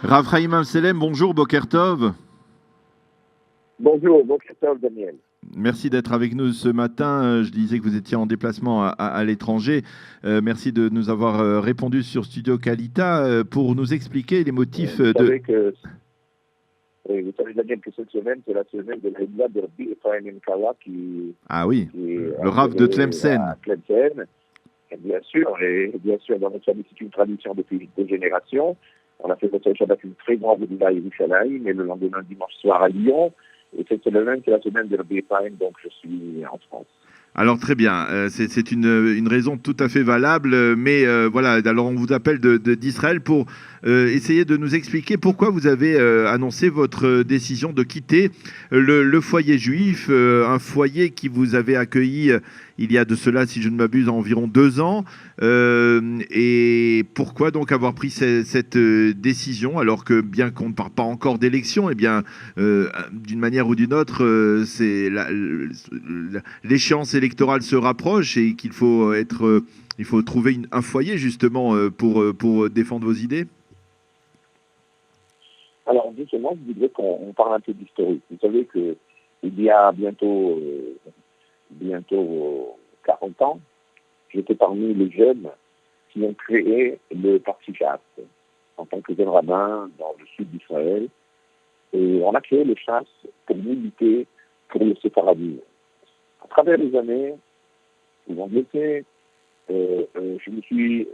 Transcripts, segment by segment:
Raphaïm Amselem, bonjour, Boker Tov. Bonjour, Boker Tov, Daniel. Merci d'être avec nous ce matin. Je disais que vous étiez en déplacement à l'étranger. Merci de nous avoir répondu sur Studio Kalita pour nous expliquer les motifs vous savez, Daniel, que cette semaine, c'est la semaine de l'Eila de Rabbi Ephraim Kawa qui le Rav de Tlemcen. Et bien sûr, dans notre famille, c'est une tradition depuis des générations. On a fait notre Shabbat une très grande Eila à Yerushalayim, et le lendemain, dimanche soir, à Lyon. Et cette semaine, c'est la semaine de Rabbi Ephraim, donc je suis en France. Alors très bien, c'est une raison tout à fait valable, mais voilà, alors on vous appelle d'Israël pour essayer de nous expliquer pourquoi vous avez annoncé votre décision de quitter le foyer juif, un foyer qui vous avait accueilli il y a de cela, si je ne m'abuse, environ 2 ans, et pourquoi donc avoir pris cette décision alors que bien qu'on ne parle pas encore d'élection, eh bien d'une manière ou d'une autre, c'est l'échéance électorale se rapproche et qu'il faut il faut trouver un foyer justement pour défendre vos idées. Alors justement, je voudrais qu'on parle un peu d'historique. Vous savez qu'il y a bientôt 40 ans, j'étais parmi les jeunes qui ont créé le Parti Shas en tant que jeune rabbin dans le sud d'Israël. Et on a créé le Shas pour militer pour le séparadisme. À travers les années, vous en mettez, je me suis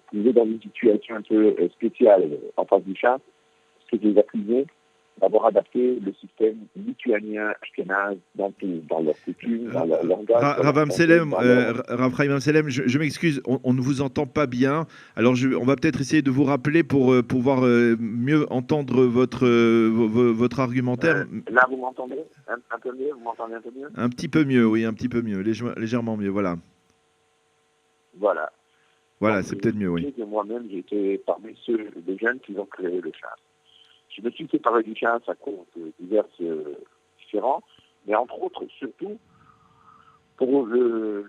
trouvé dans une situation un peu spéciale en face du Shas, parce que je les accusais d'avoir adapté le système lituanien ashkénaze dans leur coutume, dans leur langage. Raphaïm Amselem, je m'excuse, on ne vous entend pas bien. Alors on va peut-être essayer de vous rappeler pour pouvoir mieux entendre votre argumentaire. Là, vous m'entendez un peu mieux? Vous m'entendez un peu mieux? Un petit peu mieux, oui, un petit peu mieux, légèrement mieux, voilà. Voilà, c'est peut-être mieux, oui. Moi-même, j'étais parmi des jeunes qui ont créé le Shas. Je me suis séparé du Shas à cause de divers différents, mais entre autres, surtout, pour ce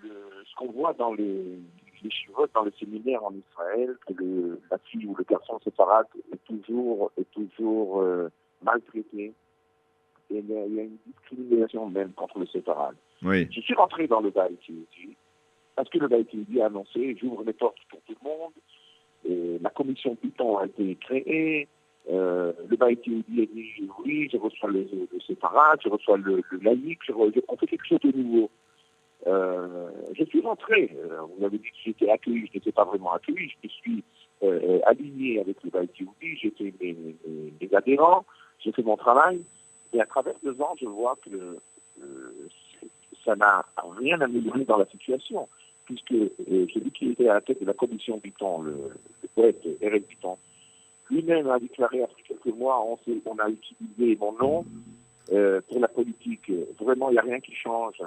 qu'on voit dans les chivotes, dans les séminaires en Israël, que la fille ou le garçon séparate est toujours maltraité. Et il y a une discrimination même contre le séparate. Oui. Je suis rentré dans le Beit Yehudi, parce que le Beit Yehudi a annoncé, j'ouvre les portes pour tout le monde, et la commission Python a été créée. Le Beit Yehudi a dit oui, je reçois le séparat, je reçois le laïc, on fait quelque chose de nouveau. Je suis rentré, on avait dit que j'étais accueilli, je n'étais pas vraiment accueilli, je me suis aligné avec le Beit Yehudi, j'ai fait mes adhérents, j'ai fait mon travail, et à travers 2 ans, je vois que ça n'a rien amélioré dans la situation, puisque celui qui était à la tête de la commission Python, le poète Eric Python, lui-même a déclaré après quelques mois, on a utilisé mon nom pour la politique. Vraiment, il n'y a rien qui change.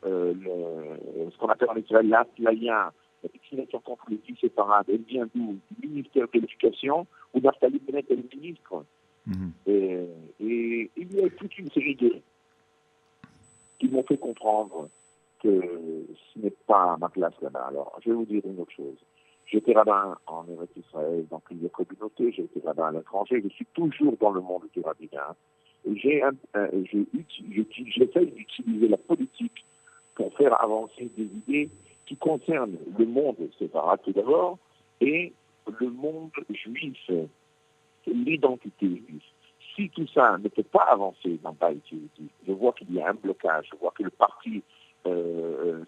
Ce qu'on appelle en Israël l'Atlaya, la vaccination contre les filles séparades, elle vient d'où? Du ministère de l'Éducation, où Naftali Bennett est le ministre. Et il y a toute une série qui m'ont fait comprendre que ce n'est pas ma place là-bas. Alors, je vais vous dire une autre chose. J'étais rabbin en Eretz Israël, dans plusieurs communautés, j'ai été rabbin à l'étranger, je suis toujours dans le monde du rabbinat. Et j'essaie d'utiliser la politique pour faire avancer des idées qui concernent le monde séparat tout d'abord, et le monde juif, l'identité juive. Si tout ça ne peut pas avancer dans Beit Yehudi, je vois qu'il y a un blocage, je vois que le parti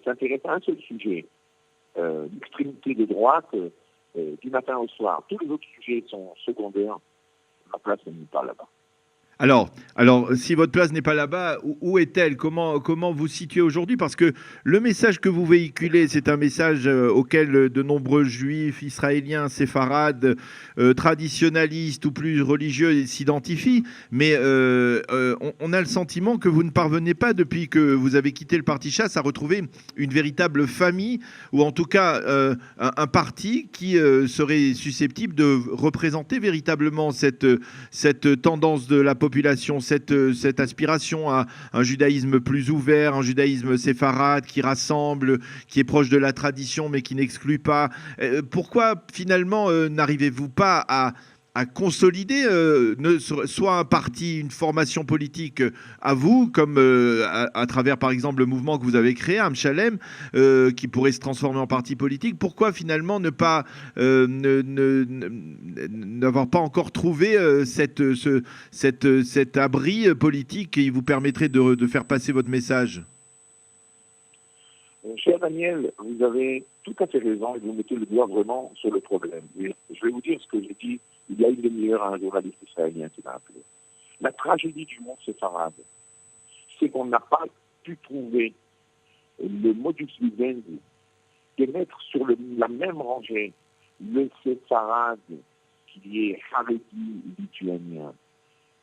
s'intéresse à un seul sujet, l'extrémité de droite, du matin au soir. Tous les autres sujets sont secondaires. Ma place n'est pas là-bas. Alors, si votre place n'est pas là-bas, où est-elle? Comment vous situez aujourd'hui? Parce que le message que vous véhiculez, c'est un message auquel de nombreux juifs, israéliens, séfarades, traditionnalistes ou plus religieux s'identifient. Mais on a le sentiment que vous ne parvenez pas, depuis que vous avez quitté le Parti Shas, à retrouver une véritable famille, ou en tout cas un parti qui serait susceptible de représenter véritablement cette tendance de la population, cette aspiration à un judaïsme plus ouvert, un judaïsme séfarade qui rassemble, qui est proche de la tradition mais qui n'exclut pas. Pourquoi finalement n'arrivez-vous pas à à consolider soit un parti, une formation politique à vous, comme à travers par exemple le mouvement que vous avez créé, Amchalem, qui pourrait se transformer en parti politique. Pourquoi finalement ne pas n'avoir pas encore trouvé cet abri politique qui vous permettrait de faire passer votre message? Cher Daniel, vous avez tout à fait raison et vous mettez le doigt vraiment sur le problème. Et je vais vous dire ce que j'ai dit il y a une demi-heure à un journaliste israélien qui m'a appelé. La tragédie du monde séfarade, c'est qu'on n'a pas pu trouver le modus vivendi de mettre sur la même rangée le séfarade qui est haredi lituanien,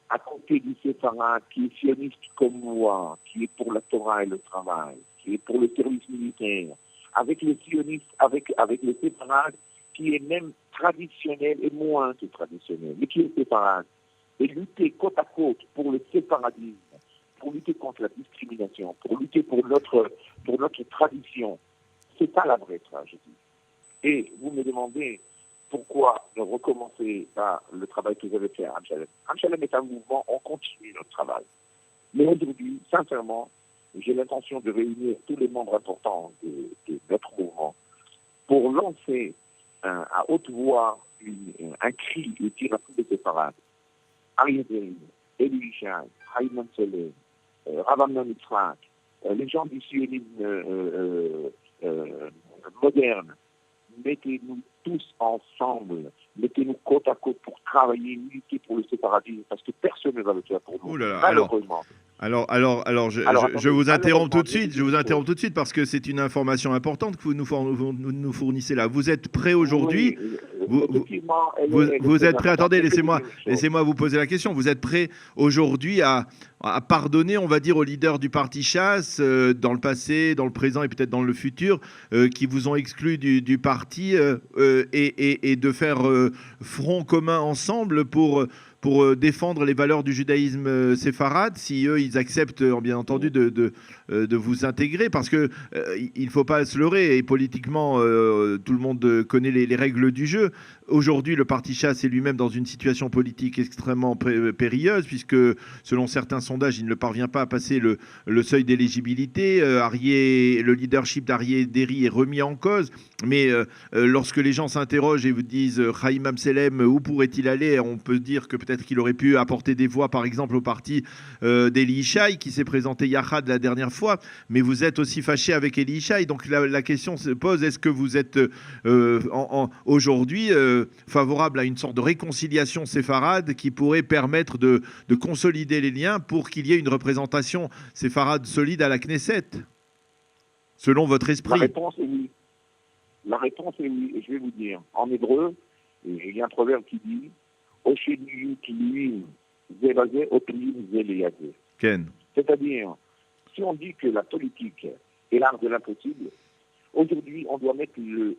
à côté du séfarade qui est sioniste comme moi, qui est pour la Torah et le travail, qui est pour le service militaire, avec le sioniste, avec le séfarade qui est même traditionnel et moins que traditionnel, mais qui est séfarade. Et lutter côte à côte pour le séparadisme, pour lutter contre la discrimination, pour lutter pour notre tradition, c'est ça la vraie tragédie. Et vous me demandez pourquoi ne recommencer pas le travail que vous avez fait à Amchalem. Amchalem est un mouvement, on continue notre travail. Mais aujourd'hui, sincèrement, j'ai l'intention de réunir tous les membres importants de notre mouvement pour lancer à haute voix un cri et dire à tous les séparades. Ariel Derin, Eli Yishai, Chaim Amselem, Rav Amnon Yitzhak, les gens du sionisme moderne, mettez-nous tous ensemble, mettez-nous côte à côte pour travailler, lutter pour le séparatisme, parce que personne ne va le faire pour nous, malheureusement. Alors, je vous interromps tout de suite. Je vous interromps tout de suite parce que c'est une information importante que vous nous fournissez là. Vous êtes prêt aujourd'hui? Vous êtes prêt? Attendez, laissez-moi vous poser la question. Vous êtes prêt aujourd'hui à pardonner, on va dire, aux leaders du parti Chasse dans le passé, dans le présent et peut-être dans le futur, qui vous ont exclu du parti et de faire front commun ensemble pour défendre les valeurs du judaïsme séfarade, si eux, ils acceptent, bien entendu, de vous intégrer, parce que il ne faut pas se leurrer, et politiquement, tout le monde connaît les règles du jeu. Aujourd'hui, le parti Chasse est lui-même dans une situation politique extrêmement périlleuse, puisque, selon certains sondages, il ne parvient pas à passer le seuil d'éligibilité. Le leadership d'Aryeh Deri est remis en cause, mais lorsque les gens s'interrogent et vous disent Chaim Amselem, où pourrait-il aller? On peut dire que peut-être qu'il aurait pu apporter des voix, par exemple, au parti d'Eli Yishai, qui s'est présenté Yachad la dernière fois, mais vous êtes aussi fâché avec Eli Yishai. Donc la question se pose, est-ce que vous êtes aujourd'hui favorable à une sorte de réconciliation séfarade qui pourrait permettre de consolider les liens pour qu'il y ait une représentation séfarade solide à la Knesset, selon votre esprit? La réponse est oui. La réponse est oui, et je vais vous dire. En hébreu, il y a un proverbe qui dit c'est-à-dire, si on dit que la politique est l'art de l'impossible, aujourd'hui, on doit mettre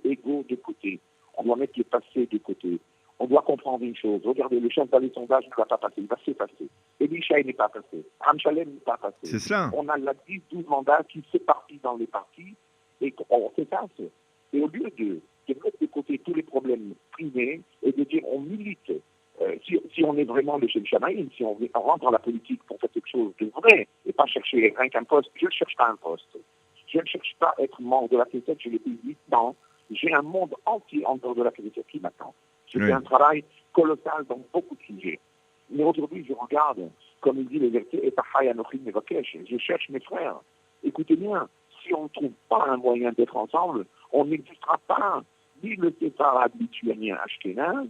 l'ego de côté. On doit mettre le passé de côté. On doit comprendre une chose. Regardez, le chef des sondages ne va pas passer. Il va se passer. Eli Yishai n'est pas passé. Amchalem n'est pas passé. C'est cela. On a 10-12 mandats qui s'éparpillent dans les partis et on s'efface. Et au lieu de mettre de côté tous les problèmes privés et de dire on milite, si on est vraiment le Shem Shamaïm, si on rentre dans la politique pour faire quelque chose de vrai et pas chercher rien qu'un poste, je ne cherche pas un poste. Je ne cherche pas à être membre de la Knesset, je l'ai fait 8 ans. J'ai un monde entier en dehors de la Knesset qui m'attend. Je fais un travail colossal dans beaucoup de sujets. Mais aujourd'hui, je regarde, comme il dit le verset, je cherche mes frères. Écoutez bien, si on ne trouve pas un moyen d'être ensemble, on n'existera pas ni le séfarade lituanien ashkénaze,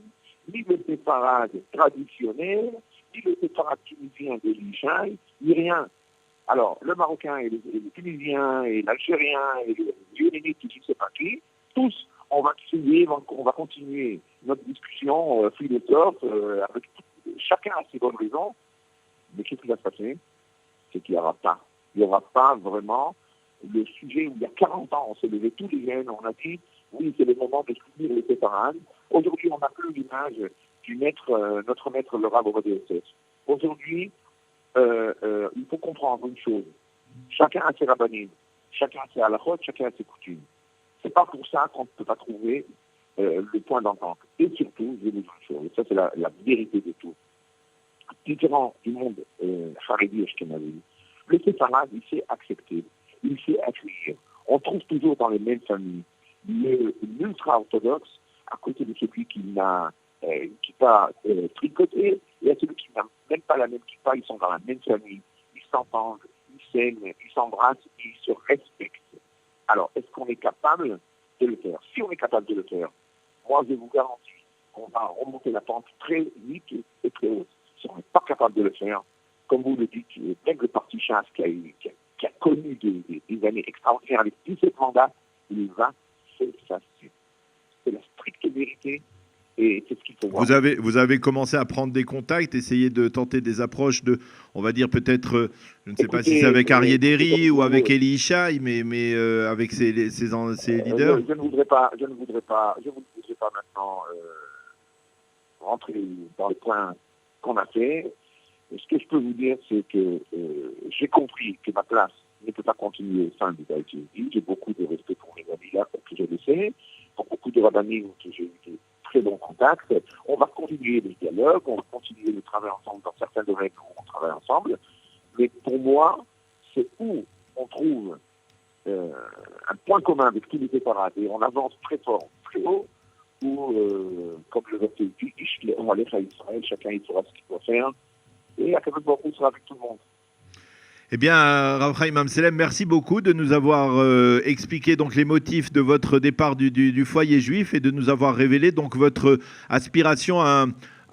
ni le séfarade traditionnel, ni le séfarade tunisien de Yishai, ni rien. Alors, le Marocain et le Tunisien et l'Algérien et le Yéménite, je ne sais pas qui, tous, on va continuer notre discussion philosophe, avec chacun a ses bonnes raisons. Mais qu'est-ce qui va se passer? C'est qu'il n'y aura pas vraiment le sujet où il y a 40 ans, on s'est levé tous les jeunes, on a dit, oui, c'est le moment de soutenir les séparades. Aujourd'hui, on n'a plus l'image du notre maître, le Rav Ovadia Yosef. Aujourd'hui, il faut comprendre une chose. Chacun a ses rabbanim, chacun a ses halachot, chacun a ses coutumes. C'est pas pour ça qu'on ne peut pas trouver le point d'entente. Et surtout, je vous dis une chose, et ça c'est la vérité de tout, différent du monde Haredi et Ashkenazi, le séfarade, il s'est accepté, il s'est accueillir. On trouve toujours dans les mêmes familles l'ultra-orthodoxe à côté de celui qui n'a pas tricoté, et à celui qui n'a même pas la même kippa, ils sont dans la même famille, ils s'entendent, ils s'aiment, ils s'embrassent, ils se respectent. Alors, est-ce qu'on est capable de le faire? Si on est capable de le faire, moi je vous garantis qu'on va remonter la pente très vite et très haute. Si on n'est pas capable de le faire, comme vous le dites, même le parti chasse qui a connu des années extraordinaires avec 17 mandats, il va s'effacer. C'est la stricte vérité et c'est ce qu'il faut voir. Vous avez commencé à prendre des contacts, essayer de tenter des approches de, on va dire peut-être, je ne sais pas si c'est avec Aryeh Deri ou avec Eli Yishai, mais avec ses leaders. Je ne voudrais pas maintenant rentrer dans les points qu'on a fait. Ce que je peux vous dire, c'est que j'ai compris que ma place ne peut pas continuer au sein du Baïti. J'ai beaucoup de respect pour mes amis là, que je le sais, pour beaucoup de rabbinim que j'ai eu de très bons contacts. On va continuer le dialogue, on va continuer le travail ensemble dans certains domaines où on travaille ensemble. Mais pour moi, c'est où on trouve un point commun avec tous les séparats et on avance très fort, très haut, où, comme le verset dit, on va aller à Israël, chacun il fera ce qu'il doit faire. Et à Kadosh Baruch Hu sera avec tout le monde. Eh bien, Rav Chaim Amselem, merci beaucoup de nous avoir expliqué donc les motifs de votre départ du foyer juif et de nous avoir révélé donc votre aspiration à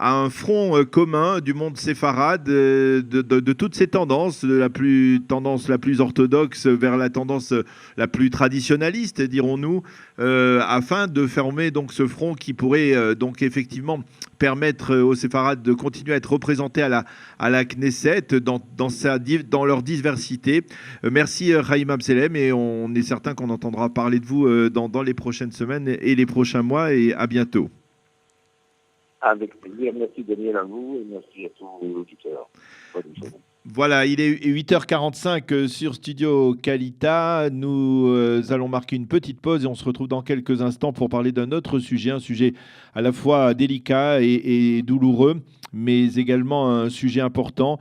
un front commun du monde séfarade, de toutes ces tendances, de tendance la plus orthodoxe vers la tendance la plus traditionnaliste, dirons-nous, afin de former donc ce front qui pourrait donc effectivement permettre aux séfarades de continuer à être représentés à la Knesset dans leur diversité. Merci Chaim Amselem, et on est certain qu'on entendra parler de vous dans les prochaines semaines et les prochains mois, et à bientôt. Avec plaisir. Merci Daniel à vous et merci à tous les auditeurs. Voilà, il est 8h45 sur Studio Kalita. Nous allons marquer une petite pause et on se retrouve dans quelques instants pour parler d'un autre sujet, un sujet à la fois délicat et douloureux, mais également un sujet important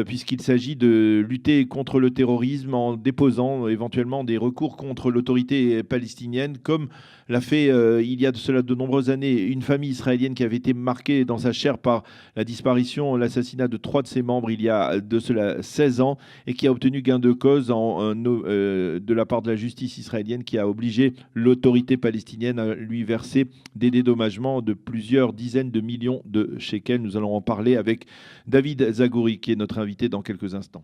puisqu'il s'agit de lutter contre le terrorisme en déposant éventuellement des recours contre l'autorité palestinienne, comme l'a fait il y a de cela de nombreuses années une famille israélienne qui avait été marquée dans sa chair par la disparition, l'assassinat de 3 de ses membres il y a de cela 16 ans, et qui a obtenu gain de cause de la part de la justice israélienne, qui a obligé l'autorité palestinienne à lui verser des dédommagements de plusieurs dizaines de millions de shekels. Nous allons en parler avec David Zagouri, qui est notre invité dans quelques instants.